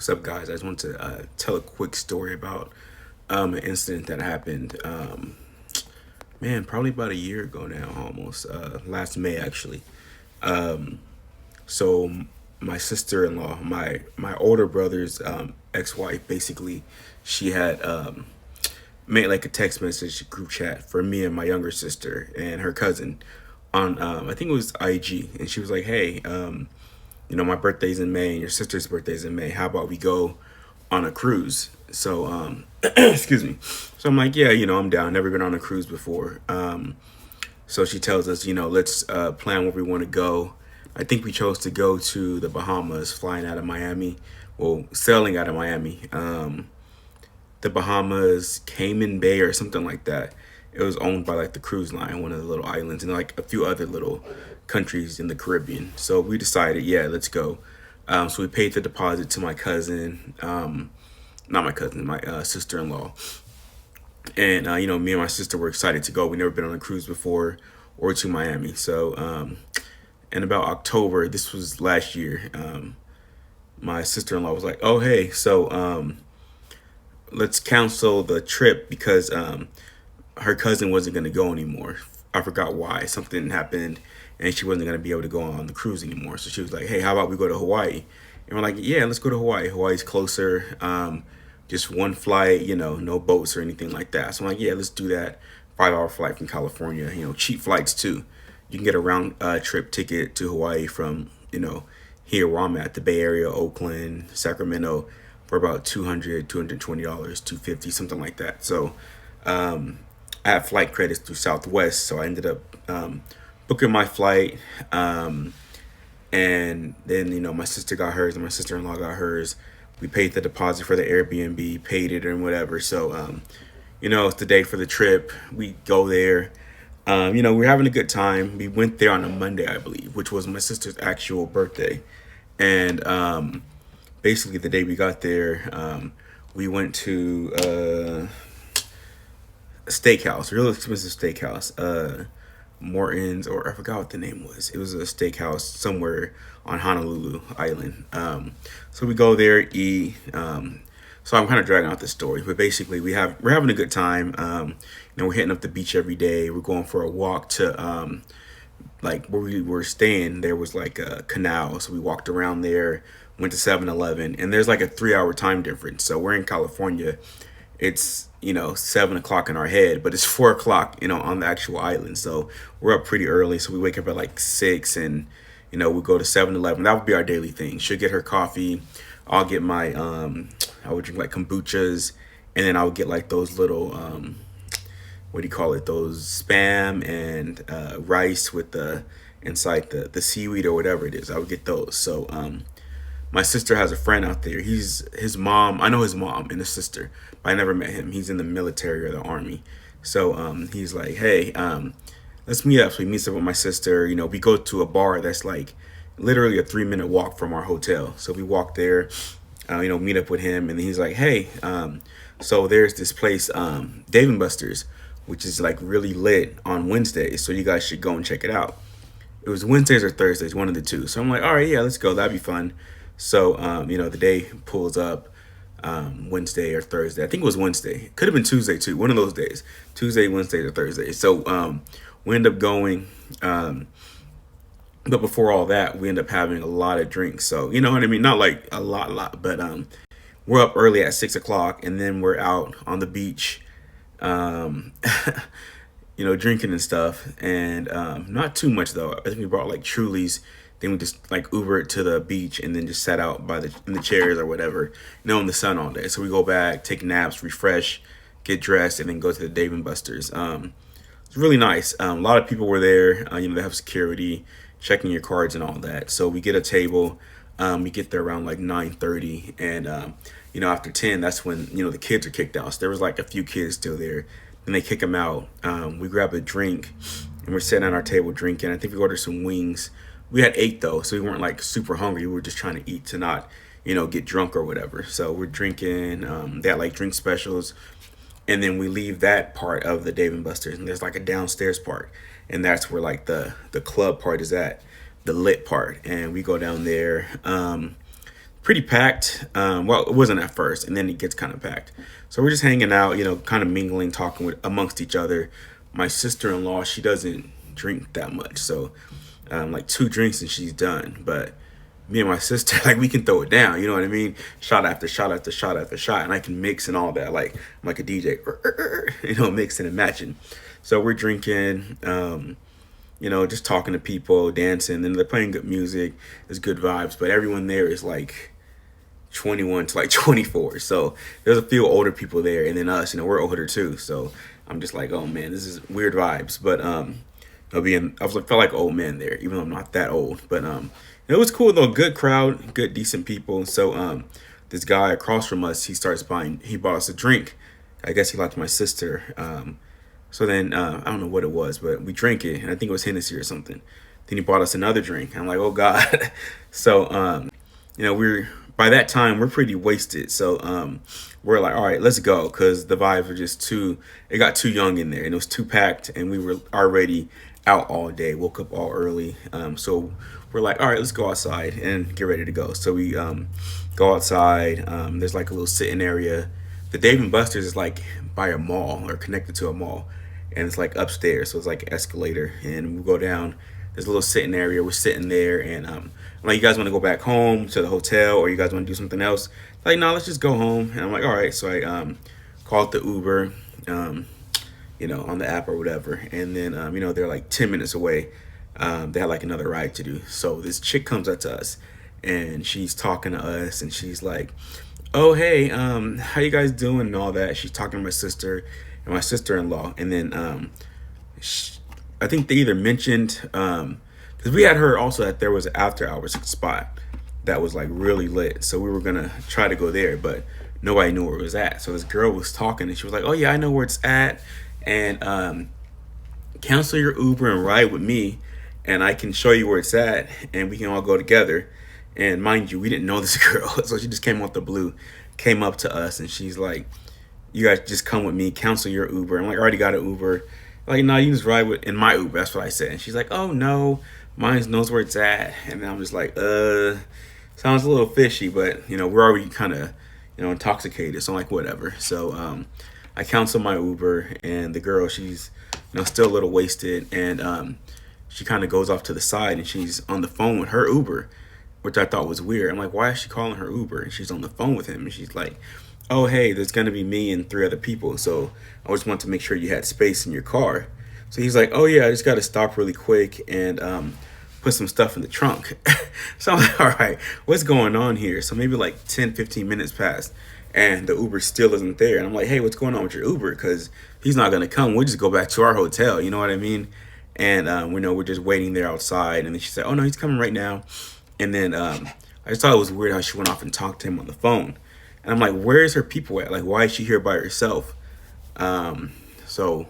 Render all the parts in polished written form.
What's up, guys? I just want to tell a quick story about an incident that happened, probably about a year ago now, almost, last May, actually. So, my sister-in-law, my older brother's ex-wife, basically, she had made like a text message group chat for me and my younger sister and her cousin on, I think it was IG. And she was like, hey, my birthday's in May and your sister's birthday's in May. How about we go on a cruise? So, excuse me. So I'm like, yeah, I'm down. Never been on a cruise before. So she tells us, let's plan where we want to go. I think we chose to go to the Bahamas, flying out of Miami. Well, sailing out of Miami. The Bahamas, Cayman Bay, or something like that. It was owned by like the cruise line, one of the little islands, and like a few other little countries in the Caribbean. So we decided, yeah, let's go. So we paid the deposit to my cousin, not my cousin, my sister-in-law, and me and my sister were excited to go. We never been on a cruise before or to Miami. So in about October, this was last year, my sister-in-law was like, "Oh, hey, so let's cancel the trip because her cousin wasn't going to go anymore. I forgot why. Something happened and she wasn't going to be able to go on the cruise anymore. So she was like, hey, how about we go to Hawaii? And we're like, yeah, let's go to Hawaii. Hawaii's closer. Just one flight, no boats or anything like that. So I'm like, yeah, let's do that. 5-hour flight from California, cheap flights too. You can get a round trip ticket to Hawaii from, here where I'm at, the Bay Area, Oakland, Sacramento, for about $220, 250, something like that. So I have flight credits through Southwest, so I ended up booking my flight. And then, my sister got hers and my sister-in-law got hers. We paid the deposit for the Airbnb, paid it and whatever. So, it's the day for the trip. We go there. We're having a good time. We went there on a Monday, I believe, which was my sister's actual birthday. And basically the day we got there, we went to a steakhouse, real expensive steakhouse. Morton's, or I forgot what the name was. It was a steakhouse somewhere on Honolulu Island. So we go there, eat. So I'm kind of dragging out the story, but basically we're having a good time. We're hitting up the beach every day. We're going for a walk to like where we were staying. There was like a canal, so we walked around there. Went to 7-Eleven, and there's like a 3-hour time difference. So we're in California. It's 7 o'clock in our head, but it's 4 o'clock on the actual island. So we're up pretty early. So we wake up at like 6, and we go to 7-Eleven. That would be our daily thing. She'll get her coffee. I'll get my I would drink like kombuchas, and then I would get like those little what do you call it, those spam and rice with the inside the seaweed or whatever it is. I would get those. So my sister has a friend out there. His mom. I know his mom and his sister, but I never met him. He's in the military or the army. So he's like, hey, let's meet up. So he meets up with my sister. We go to a bar that's like literally a 3-minute walk from our hotel. So we walk there, meet up with him, and then he's like, hey, so there's this place, Dave and Buster's, which is like really lit on Wednesdays. So you guys should go and check it out. It was Wednesdays or Thursdays, one of the two. So I'm like, all right, yeah, let's go. That'd be fun. So, the day pulls up, Wednesday or Thursday. I think it was Wednesday. Could have been Tuesday too. One of those days, Tuesday, Wednesday, or Thursday. So, we end up going, but before all that, we end up having a lot of drinks. So, you know what I mean? Not like a lot, but, we're up early at 6 o'clock, and then we're out on the beach, um, drinking and stuff. And, not too much though. I think we brought like Trulies. Then we just like Uber it to the beach and then just sat out in the chairs or whatever, in the sun all day. So we go back, take naps, refresh, get dressed, and then go to the Dave and Buster's. It's really nice. A lot of people were there. They have security, checking your cards and all that. So we get a table. We get there around like 9:30, and after 10, that's when the kids are kicked out. So there was like a few kids still there, and they kick them out. We grab a drink, and we're sitting at our table drinking. I think we ordered some wings. We had 8 though, so we weren't like super hungry. We were just trying to eat to not, get drunk or whatever. So we're drinking. They had like drink specials, and then we leave that part of the Dave and Buster's, and there's like a downstairs part, and that's where like the club part is at, the lit part, and we go down there. pretty packed. Well, it wasn't at first, and then it gets kind of packed. So we're just hanging out, kind of mingling, talking with amongst each other. My sister-in-law, she doesn't drink that much, so like 2 drinks and she's done. But me and my sister, like, we can throw it down. You know what I mean? Shot after shot after shot after shot, and I can mix and all that. Like I'm like a DJ, mixing and matching. So we're drinking. Just talking to people, dancing, and they're playing good music. There's good vibes, but everyone there is like 21 to like 24. So there's a few older people there, and then us, we're older too. So I'm just like, oh man, this is weird vibes. But felt like old man there, even though I'm not that old. But it was cool though, good crowd, good decent people. So this guy across from us, he bought us a drink. I guess he liked my sister. So then I don't know what it was, but we drank it, and I think it was Hennessy or something. Then he bought us another drink. And I'm like, oh God. So we're by that time we're pretty wasted. So we're like, all right, let's go, because the vibes were just too. It got too young in there, and it was too packed, and we were already out all day. Woke up all early. So we're like, all right, let's go outside and get ready to go. So we go outside. There's like a little sitting area. The Dave and Buster's is like by a mall or connected to a mall, and it's like upstairs, so it's like an escalator, and we go down. There's a little sitting area. We're sitting there, and I'm like, you guys want to go back home to the hotel, or you guys want to do something else? Like, no, let's just go home. And I'm like, all right. So I called the Uber, on the app or whatever, and then they're like 10 minutes away. They had like another ride to do. So this chick comes up to us, and she's talking to us, and she's like, oh hey, how you guys doing and all that. She's talking to my sister and my sister-in-law, and then I think they either mentioned, because we had heard also that there was an after hours spot that was like really lit, so we were gonna try to go there, but nobody knew where it was at. So this girl was talking, and she was like, oh yeah, I know where it's at, and cancel your Uber and ride with me, and I can show you where it's at, and we can all go together. And mind you, we didn't know this girl, so she just came off the blue, came up to us, and she's like, you guys just come with me, cancel your Uber. I'm like, I already got an Uber. Like, no, you just ride in my Uber. That's what I said. And she's like, oh no, mine knows where it's at. And then I'm just like, sounds a little fishy, but we're already kind of, intoxicated. So I'm like, whatever. So I cancel my Uber, and the girl, she's, still a little wasted, and she kind of goes off to the side, and she's on the phone with her Uber, which I thought was weird. I'm like, why is she calling her Uber? And she's on the phone with him, and she's like, oh hey, there's gonna be me and 3 other people, so I just want to make sure you had space in your car. So he's like, oh yeah, I just gotta stop really quick and put some stuff in the trunk. So I'm like, all right, what's going on here? So maybe like 10-15 minutes passed, and the Uber still isn't there, and I'm like, hey, what's going on with your Uber? Because he's not gonna come. We'll just go back to our hotel, you know what I mean? And we're just waiting there outside, and then she said, oh no, he's coming right now. And then I just thought it was weird how she went off and talked to him on the phone. And I'm like, where's her people at? Like, why is she here by herself? So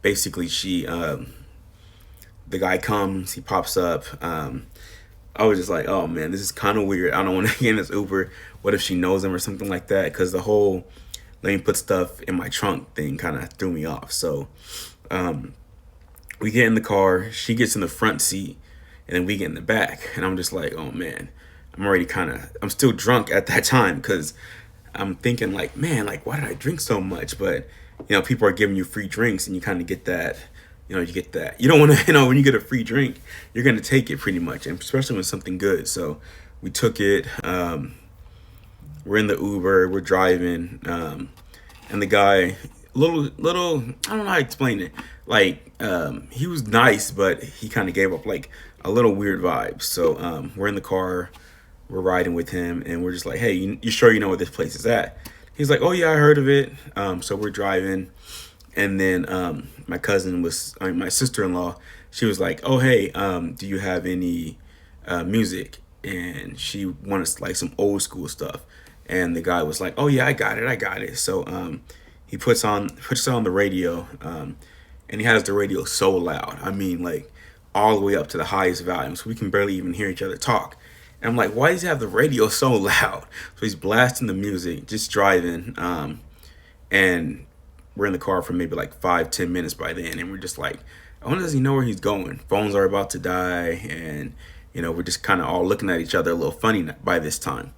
basically the guy comes, he pops up. I was just like, oh man, this is kind of weird. I don't want to get in this Uber. What if she knows him or something like that? Because the whole let me put stuff in my trunk thing kind of threw me off. So we get in the car, she gets in the front seat, and then we get in the back. And I'm just like, oh man, I'm still drunk at that time, because I'm thinking like, man, like, why did I drink so much? But, people are giving you free drinks, and you kind of get that, you get that. You don't want to, when you get a free drink, you're going to take it pretty much, and especially when it's something good. So we took it. We're in the Uber, we're driving, and the guy, little, I don't know how to explain it. Like, he was nice, but he kind of gave up like a little weird vibe. So we're in the car, we're riding with him, and we're just like, hey, you sure you know where this place is at? He's like, oh yeah, I heard of it. So we're driving, and then my sister-in-law, she was like, oh hey, do you have any music? And she wanted like some old school stuff, and the guy was like, oh yeah, I got it. So he puts it on the radio, and he has the radio so loud, I mean, like all the way up to the highest volume, so we can barely even hear each other talk. And I'm like, why does he have the radio so loud? So he's blasting the music, just driving. And we're in the car for maybe like 5-10 minutes by then. And we're just like, I wonder, does he know where he's going? Phones are about to die. And, we're just kind of all looking at each other a little funny by this time.